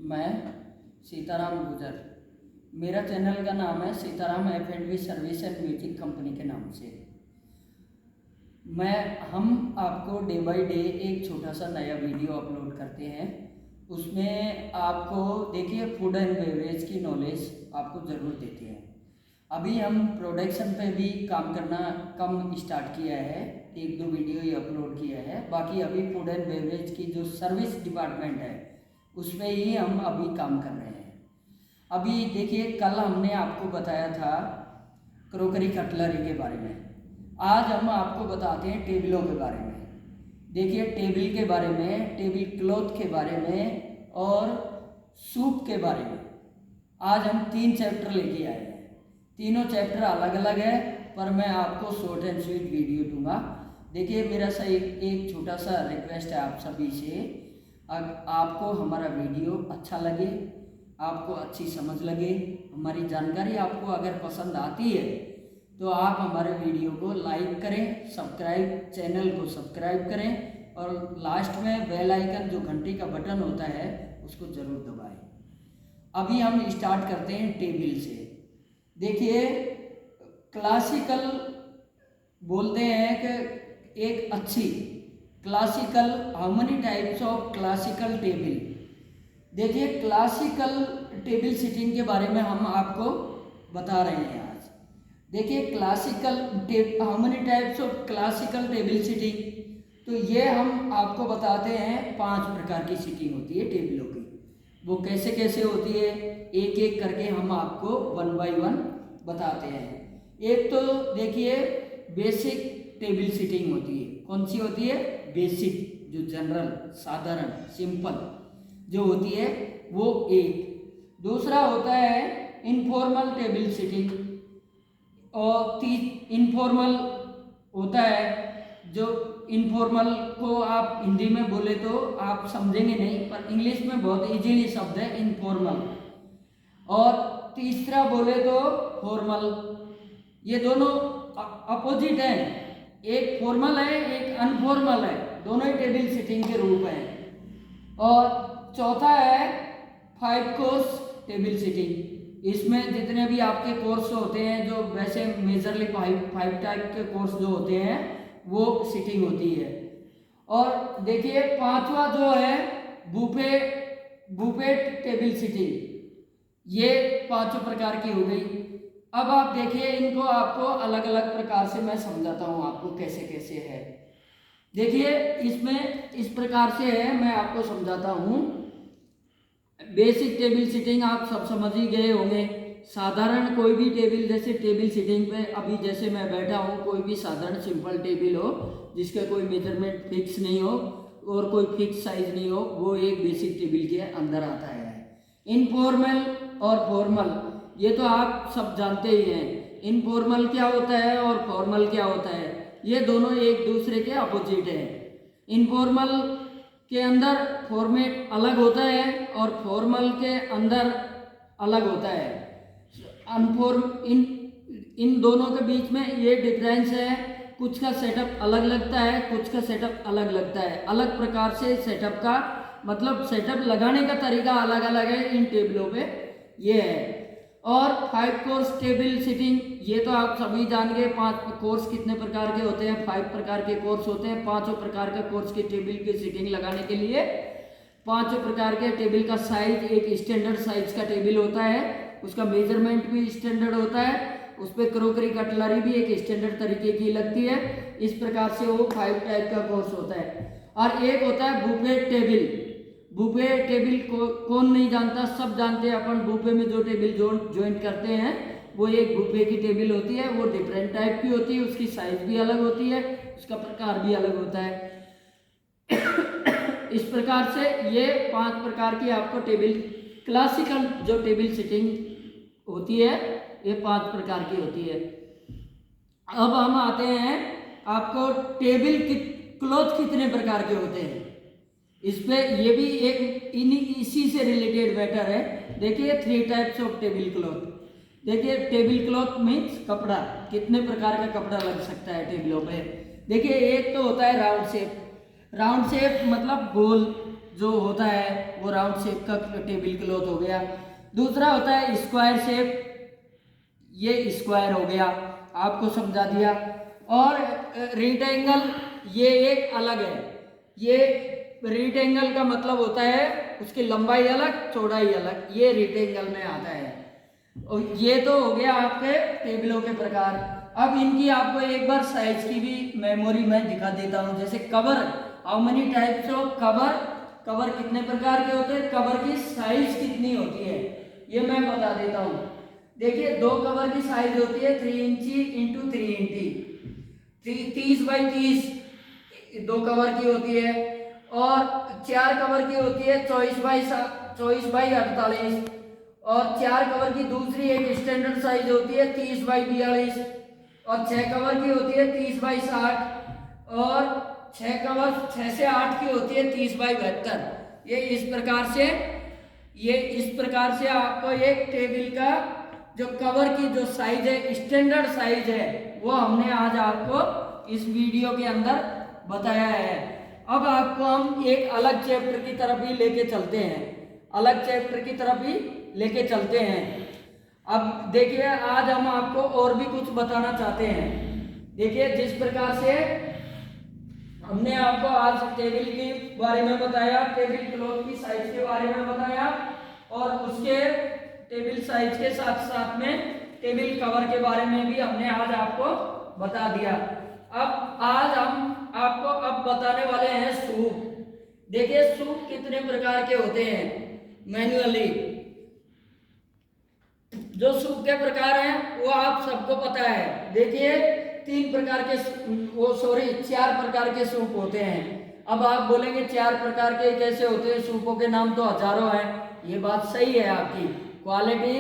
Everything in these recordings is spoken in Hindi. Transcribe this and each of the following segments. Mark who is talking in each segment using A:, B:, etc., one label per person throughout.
A: मैं सीताराम गुजर, मेरा चैनल का नाम है Sitaram F&B service and music company के नाम से। हम आपको डे बाय डे एक छोटा सा नया वीडियो अपलोड करते हैं। उसमें आपको देखिए फूड एंड बेवरेज की नॉलेज आपको ज़रूर देते हैं। अभी हम प्रोडक्शन पे भी काम करना कम स्टार्ट किया है, एक दो वीडियो ही अपलोड किया है। बाकी अभी फूड एंड बेवरेज की जो सर्विस डिपार्टमेंट है उस पर ही हम अभी काम कर रहे हैं। अभी देखिए कल हमने आपको बताया था क्रोकरी कटलरी के बारे में, आज हम आपको बताते हैं टेबलों के बारे में। देखिए टेबल के बारे में, टेबल क्लॉथ के बारे में और सूप के बारे में आज हम 3 चैप्टर लेके आए हैं। तीनों चैप्टर अलग अलग है पर मैं आपको शॉर्ट एंड स्वीट वीडियो दूंगा। देखिए मेरा सा एक छोटा सा रिक्वेस्ट है आप सभी से, आपको हमारा वीडियो अच्छा लगे, आपको अच्छी समझ लगे, हमारी जानकारी आपको अगर पसंद आती है तो आप हमारे वीडियो को लाइक करें, चैनल को सब्सक्राइब करें और लास्ट में बेल आइकन जो घंटी का बटन होता है उसको ज़रूर दबाएं। अभी हम स्टार्ट करते हैं टेबल से। देखिए क्लासिकल बोलते हैं कि एक अच्छी classical, how many types of classical table. देखिए क्लासिकल टेबल सिटिंग के बारे में हम आपको बता रहे हैं आज। देखिए classical how many types of classical table sitting, तो ये हम आपको बताते हैं 5 प्रकार की सिटिंग होती है टेबलों की। वो कैसे कैसे होती है एक एक करके हम आपको 1 बाय 1 बताते हैं। एक तो देखिए बेसिक टेबल सिटिंग होती है। कौन सी होती है? बेसिक, जो जनरल, साधारण, सिंपल जो होती है वो एक। दूसरा होता है इनफॉर्मल टेबल सिटिंग और इनफॉर्मल होता है जो इनफॉर्मल को आप हिंदी में बोले तो आप समझेंगे नहीं, पर इंग्लिश में बहुत इजीली शब्द है इनफॉर्मल। और तीसरा बोले तो फॉर्मल। ये दोनों अपोजिट हैं, एक फॉर्मल है एक अनफॉर्मल है, दोनों ही टेबल सिटिंग के रूप हैं। और चौथा है 5 कोर्स टेबल सिटिंग। इसमें जितने भी आपके कोर्स होते हैं, जो वैसे मेजरली 5 टाइप के कोर्स जो होते हैं वो सिटिंग होती है। और देखिए 5वां जो है बुफेट टेबल सिटिंग। ये 5 प्रकार की हो गई। अब आप देखिए इनको आपको अलग अलग प्रकार से मैं समझाता हूँ आपको कैसे कैसे है। देखिए इसमें इस प्रकार से है, मैं आपको समझाता हूँ। बेसिक टेबल सिटिंग आप सब समझ ही गए होंगे। साधारण कोई भी टेबल, जैसे टेबल सिटिंग पे अभी जैसे मैं बैठा हूँ, कोई भी साधारण सिंपल टेबल हो जिसका कोई मेजरमेंट फिक्स नहीं हो और कोई फिक्स साइज नहीं हो, वो एक बेसिक टेबल के अंदर आता है। इनफॉर्मल और फॉर्मल ये तो आप सब जानते ही हैं। इनफॉर्मल क्या होता है और फॉर्मल क्या होता है, ये दोनों एक दूसरे के अपोजिट है। इनफॉर्मल के अंदर फॉर्मेट अलग होता है और फॉर्मल के अंदर अलग होता है। इन दोनों के बीच में ये डिफरेंस है, कुछ का सेटअप अलग लगता है, कुछ का सेटअप अलग लगता है। अलग प्रकार से सेटअप का मतलब सेटअप लगाने का तरीका अलग अलग है इन टेबलों पे, ये है। और 5 कोर्स टेबल सिटिंग, ये तो आप सभी जान गए। 5 कोर्स कितने प्रकार के होते हैं? 5 प्रकार के कोर्स होते हैं। 5 प्रकार के कोर्स के टेबल की सिटिंग लगाने के लिए 5 प्रकार के टेबल का साइज, एक स्टैंडर्ड साइज का टेबल होता है, उसका मेजरमेंट भी स्टैंडर्ड होता है, उस पर क्रोकरी कटलरी भी एक स्टैंडर्ड तरीके की लगती है। इस प्रकार से वो 5 टाइप का कोर्स होता है। और एक होता है बुफेट टेबल। बुफे टेबल को कौन नहीं जानता, सब जानते हैं। अपन बुफे में जो टेबल ज्वाइंट करते हैं वो एक बुफे की टेबल होती है। वो डिफरेंट टाइप की होती है, उसकी साइज भी अलग होती है, उसका प्रकार भी अलग होता है। इस प्रकार से ये 5 प्रकार की आपको टेबल, क्लासिकल जो टेबल सिटिंग होती है ये 5 प्रकार की होती है। अब हम आते हैं आपको टेबल क्लॉथ कितने प्रकार के होते हैं इस पे, ये भी एक इसी से रिलेटेड मैटर है। देखिए 3 टाइप्स ऑफ टेबल क्लॉथ। देखिए टेबल क्लॉथ मीन्स कपड़ा, कितने प्रकार का कपड़ा लग सकता है टेबलों पे। देखिए एक तो होता है राउंड शेप। राउंड शेप मतलब गोल, जो होता है वो राउंड शेप का टेबल क्लॉथ हो गया। दूसरा होता है स्क्वायर शेप, ये स्क्वायर हो गया, आपको समझा दिया। और रेक्टेंगल ये एक अलग है। ये रेक्टेंगल का मतलब होता है उसकी लंबाई अलग चौड़ाई अलग, ये रेक्टेंगल में आता है। और ये तो हो गया आपके टेबलों के प्रकार। अब इनकी आपको एक बार साइज की भी मेमोरी मैं दिखा देता हूँ। जैसे cover, how many types of cover, cover कितने प्रकार के होते हैं, कवर की साइज कितनी होती है ये मैं बता देता हूँ। देखिए 2 कवर की साइज होती है 3 इंची इंटू 3 इंची, 30 बाई 30 2 कवर की होती है। और 4 कवर की होती है 24 बाई 48। और 4 कवर की दूसरी एक स्टैंडर्ड साइज होती है 30 बाई 42। और 6 कवर की होती है 30 बाई 60। और 6 से 8 की होती है 30 बाई 72। ये इस प्रकार से आपको एक टेबल का जो कवर की जो साइज है, स्टैंडर्ड साइज है, वो हमने आज आपको इस वीडियो के अंदर बताया है। अब आपको हम एक अलग चैप्टर की तरफ ही लेके चलते हैं, अलग चैप्टर की तरफ ही लेके चलते हैं। अब देखिए आज हम आपको और भी कुछ बताना चाहते हैं। देखिए जिस प्रकार से हमने आपको आज टेबल के बारे में बताया, टेबल क्लॉथ की साइज के बारे में बताया, और उसके टेबल साइज के साथ साथ में टेबल कवर के बारे में भी हमने आज आपको बता दिया। अब आज हम आपको अब बताने वाले हैं सूप। देखिए सूप कितने प्रकार के होते हैं मैन्युअली। जो सूप के प्रकार हैं वो आप सबको पता है। देखिए 3 प्रकार के 4 प्रकार के सूप होते हैं। अब आप बोलेंगे 4 प्रकार के कैसे होते हैं, सूपों के नाम तो हजारों हैं। ये बात सही है आपकी। क्वालिटी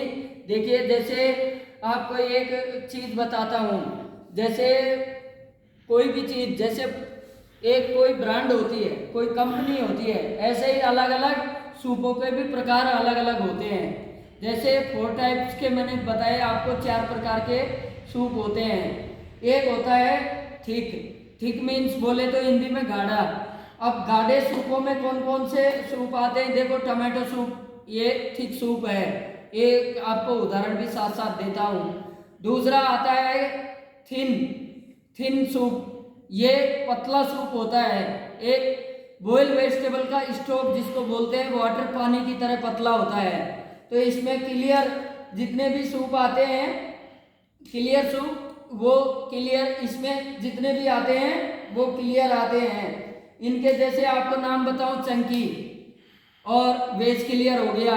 A: देखिए, जैसे आपको एक चीज बताता हूँ, जैसे कोई भी चीज, जैसे एक कोई ब्रांड होती है, कोई कंपनी होती है, ऐसे ही अलग अलग सूपों के भी प्रकार अलग अलग होते हैं। जैसे 4 टाइप्स के मैंने बताया आपको, 4 प्रकार के सूप होते हैं। एक होता है थिक, थिक मीन्स बोले तो हिंदी में गाढ़ा। अब गाढ़े सूपों में कौन कौन से सूप आते हैं, देखो टमाटो सूप, ये थिक सूप है। एक आपको उदाहरण भी साथ साथ देता हूँ। दूसरा आता है थिन सूप, ये पतला सूप होता है। एक बॉयल वेजिटेबल का स्टोव जिसको बोलते हैं, वाटर पानी की तरह पतला होता है। तो इसमें क्लियर जितने भी सूप आते हैं, क्लियर सूप, वो क्लियर इसमें जितने भी आते हैं वो क्लियर आते हैं। इनके जैसे आपको नाम बताऊं, चंकी और वेज क्लियर हो गया,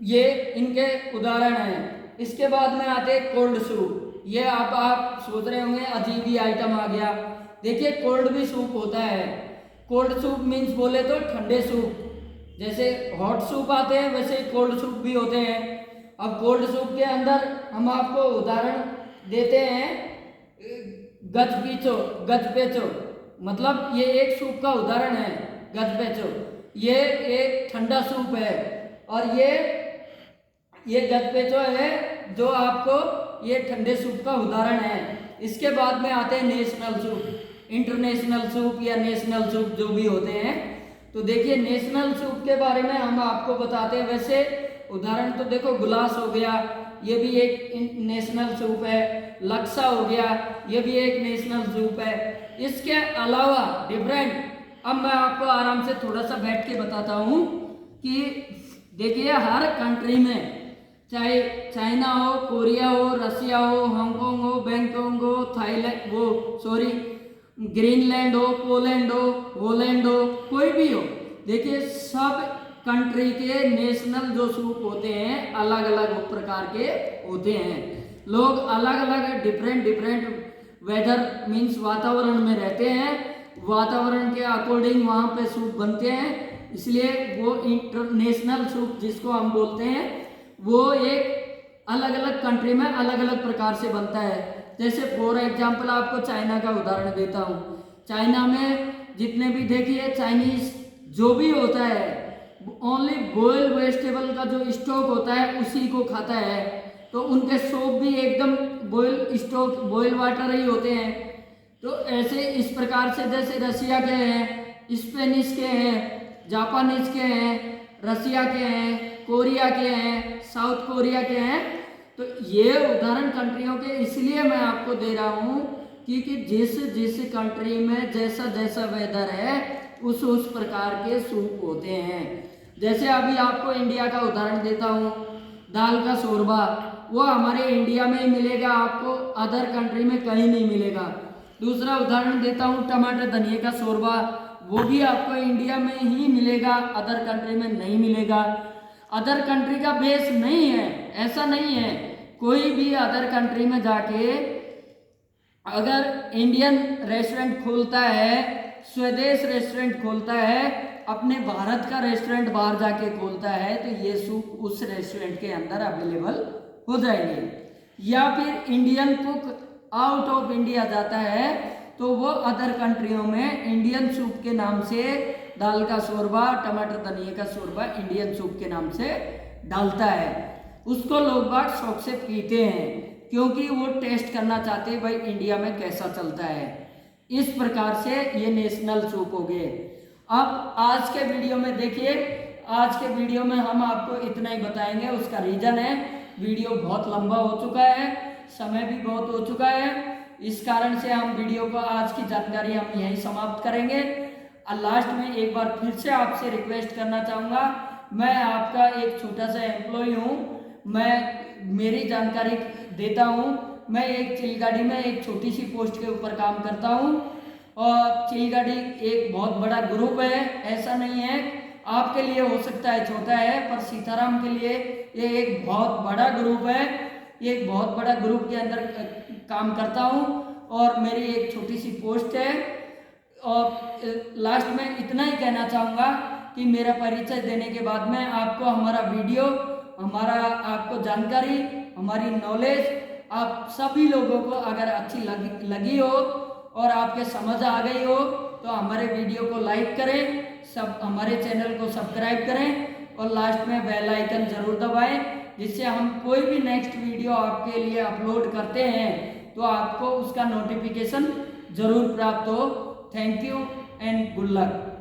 A: ये इनके उदाहरण हैं। इसके बाद में आते हैं कोल्ड सूप। ये आप सोच रहे होंगे अजीब ही आइटम आ गया। देखिए कोल्ड भी सूप होता है। कोल्ड सूप मीन्स बोले तो ठंडे सूप, जैसे हॉट सूप आते हैं वैसे कोल्ड सूप भी होते हैं। अब कोल्ड सूप के अंदर हम आपको उदाहरण देते हैं, गजपेचो, मतलब ये एक सूप का उदाहरण है। गजपेचो ये एक ठंडा सूप है, और ये गजपेचो है जो आपको ये ठंडे सूप का उदाहरण है। इसके बाद में आते हैं नेशनल सूप, इंटरनेशनल सूप या नेशनल सूप जो भी होते हैं। तो देखिए नेशनल सूप के बारे में हम आपको बताते हैं। वैसे उदाहरण तो देखो, गुलास हो गया, ये भी एक नेशनल सूप है। लक्सा हो गया, ये भी एक नेशनल सूप है। इसके अलावा डिफरेंट, अब मैं आपको आराम से थोड़ा सा बैठ के बताता हूँ कि देखिए हर कंट्री में, चाहे चाइना हो, कोरिया हो, रसिया हो, हांगकांग हो, बैंकॉक हो, थाईलैंड ग्रीनलैंड हो, पोलैंड हो, हॉलैंड हो, कोई भी हो, देखिए सब कंट्री के नेशनल जो सूप होते हैं अलग अलग प्रकार के होते हैं। लोग अलग अलग डिफरेंट वेदर मीन्स वातावरण में रहते हैं, वातावरण के अकॉर्डिंग वहाँ पे सूप बनते हैं। इसलिए वो इंटरनेशनल सूप जिसको हम बोलते हैं, वो एक अलग अलग कंट्री में अलग अलग प्रकार से बनता है। जैसे फॉर एग्जाम्पल आपको चाइना का उदाहरण देता हूँ। चाइना में जितने भी देखिए चाइनीज जो भी होता है, ओनली बॉयल वेजिटेबल का जो स्टॉक होता है उसी को खाता है। तो उनके सूप भी एकदम बॉयल वाटर ही होते हैं। तो ऐसे इस प्रकार से जैसे रसिया के हैं, स्पेनिश के हैं, जापानीज के हैं, रसिया के हैं, कोरिया के हैं, साउथ कोरिया के हैं। तो ये उदाहरण कंट्रियों के इसलिए मैं आपको दे रहा हूँ क्योंकि जिस जिस कंट्री में जैसा जैसा वेदर है उस प्रकार के सूप होते हैं। जैसे अभी आपको इंडिया का उदाहरण देता हूँ, दाल का शोरबा, वो हमारे इंडिया में ही मिलेगा, आपको अदर कंट्री में कहीं नहीं मिलेगा। दूसरा उदाहरण देता हूँ, टमाटर धनिए का शोरबा, वो भी आपको इंडिया में ही मिलेगा, अदर कंट्री में नहीं मिलेगा। अदर कंट्री का बेस नहीं है, ऐसा नहीं है। कोई भी अदर कंट्री में जाके अगर इंडियन रेस्टोरेंट खोलता है, स्वदेश रेस्टोरेंट खोलता है, अपने भारत का रेस्टोरेंट बाहर जाके खोलता है, तो ये सूप उस रेस्टोरेंट के अंदर अवेलेबल हो जाएंगे। या फिर Indian cook out of India जाता है तो वो अदर कंट्रियों में इंडियन सूप के नाम से दाल का शोरबा, टमाटर धनिए का शोरबा इंडियन सूप के नाम से डालता है। उसको लोग बाग शौक से पीते हैं क्योंकि वो टेस्ट करना चाहते हैं भाई इंडिया में कैसा चलता है। इस प्रकार से ये नेशनल सूप हो गए। अब आज के वीडियो में देखिए, आज के वीडियो में हम आपको इतना ही बताएंगे। उसका रीजन है वीडियो बहुत लंबा हो चुका है, समय भी बहुत हो चुका है, इस कारण से हम वीडियो को आज की जानकारी हम यहीं समाप्त करेंगे। और लास्ट में एक बार फिर से आपसे रिक्वेस्ट करना चाहूँगा, मैं आपका एक छोटा सा एम्प्लॉय हूँ, मैं मेरी जानकारी देता हूँ। मैं एक चिलगाड़ी में एक छोटी सी पोस्ट के ऊपर काम करता हूँ और चिलगाड़ी एक बहुत बड़ा ग्रुप है, ऐसा नहीं है आपके लिए हो सकता है छोटा है, पर सीताराम के लिए ये एक बहुत बड़ा ग्रुप है। ये एक बहुत बड़ा ग्रुप के अंदर काम करता हूँ और मेरी एक छोटी सी पोस्ट है। और लास्ट में इतना ही कहना चाहूँगा कि मेरा परिचय देने के बाद में आपको हमारा वीडियो, हमारा आपको जानकारी, हमारी नॉलेज आप सभी लोगों को अगर अच्छी लगी हो और आपके समझ आ गई हो तो हमारे वीडियो को लाइक करें, सब हमारे चैनल को सब्सक्राइब करें और लास्ट में बेल आइकन जरूर दबाएं, जिससे हम कोई भी नेक्स्ट वीडियो आपके लिए अपलोड करते हैं तो आपको उसका नोटिफिकेशन जरूर प्राप्त हो। Thank you and good luck.